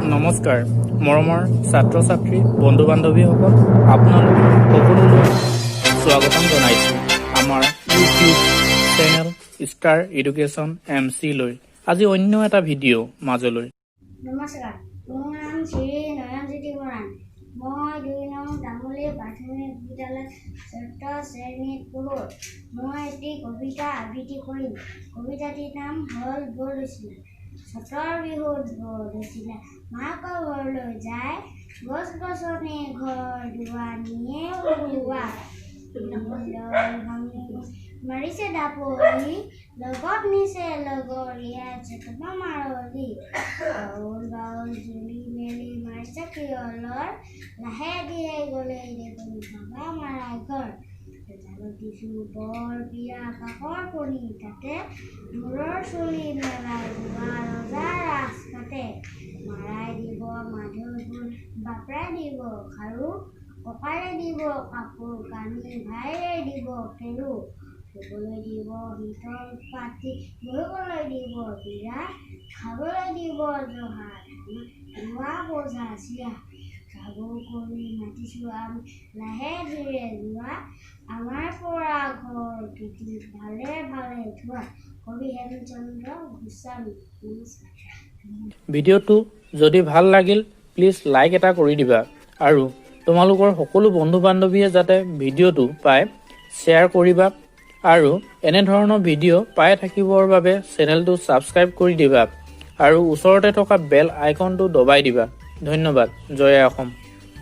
নমস্কাৰ মৰমৰ ছাত্ৰ ছাত্ৰী বন্ধু বান্ধৱীসকল আপোনালোক সকলোলৈ স্বাগতম জনাইছো আমাৰ YouTube channel star education MC লৈ আজি অন্য এটা ভিডিঅ' মাজলৈ নমস্কাৰ মোৰ নাম শ্ৰী নয়নজ্যোতি বৰা মই ২ নং তামুলী প্ৰাথমিক বিদ্যালয়ত ৪ৰ্থ শ্ৰেণীত পঢ়ো মই এটি কবিতা আবৃত্তি কৰিম কবিতাটিৰ নাম হ'ল বৰ হৈছিলে চতৰ বিহুত বৰ হৈছিলে মাকৰ ঘৰলৈ যায় গছ গছনি ঘৰ দুৱাৰ নিয়ে উৰুৱা মাৰিছে দাপৰি লগত নিছে লগৰীয়া চেতনা মাৰলি বাউল বাউল জুলি মেলি মাৰিছে কিয়লৰ লাহে দিয়ে গ'লে দেখোন বাবা মাৰা ঘৰ জালত দিছোঁ বৰ বিয়া কাষৰ কণী তাতে মূৰৰ চুলি মেলাই যোৱা ৰজা ৰাজ কাটে মাৰাই দিব মাধৱপুৰ বাপৰাই দিব খাৰু ককাৰে দিব কাপোৰ কানি ভাইৰে দিব খেৰু শুবলৈ দিব শীতল পাতি বহিবলৈ দিব বিৰা খাবলৈ দিব জহা ধোৱা বজা চিৰা খাব কৰি মাতিছোঁ আমি লাহে ধীৰে যোৱা আমাৰ পৰা ঘৰ কেটি ভালে ভালে থোৱা কবি হেমচন্দ্ৰ গোস্বামী নমস্কাৰ ভিডিঅ'টো যদি ভাল লাগিল প্লিজ লাইক এটা কৰি দিবা আৰু তোমালোকৰ সকলো বন্ধু বান্ধৱীয়ে যাতে ভিডিঅ'টো পায় শ্বেয়াৰ কৰিবা আৰু এনে ধৰণৰ ভিডিঅ' পাই থাকিবৰ বাবে চেনেলটো ছাবস্ক্ৰাইব কৰি দিবা আৰু ওচৰতে থকা বেল আইকনটো দবাই দিবা ধন্যবাদ জয় অসম